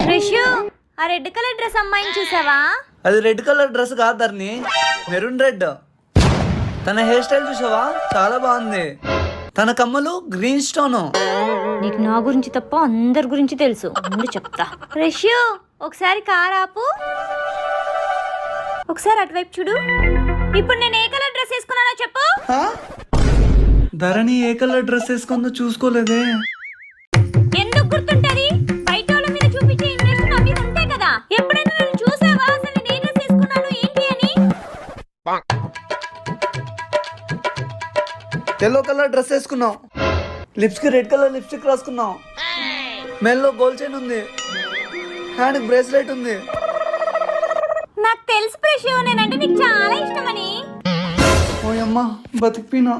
రిషు, ఆ red colour dress అమ్మాయిని చూసావా? అది రెడ్ కలర్ డ్రెస్ కాదు ధరణి, మెరూన్ రెడ్. తన హెయిర్ స్టైల్ చూసావా? చాలా బాగుంది. తన కమ్మలు గ్రీన్ స్టోన్. నీకు నా గురించి తప్ప అందరి గురించి తెలుసు. ముందు చెప్తా. రిషు, ఒకసారి కార్ ఆపు. ఒకసారి అటువైపు చూడు. ఇప్పుడు నేను ఏ కలర్ డ్రెస్ వేసుకున్నానో చెప్పు. ధరణి ఏ కలర్ డ్రెస్ వేసుకుందో చూసుకోలేదే. ఎందుకు గుర్తుంటది? బయట వాళ్ళ మీద చూపించే ఇంట్రెస్ట్ నా మీద ఉంటాయి కదా. ఎప్పుడైనా నన్ను చూసావా అసలు నేను ఏ డ్రెస్ వేసుకున్నాను ఏంటి అని? ఎల్లో కలర్ డ్రెస్ వేసుకున్నావు, లిప్స్ కి రెడ్ కలర్ లిప్స్టిక్ రాసుకున్నావు, మెల్లో గోల్డ్ చైన్ ఉంది, హ్యాండ్ బ్రేస్లెట్ ఉంది. నాకు తెలుసు ప్రేషు, నేనంటే నీకు చాలా ఇష్టమని. ఓ అమ్మ బతికిపోయినా.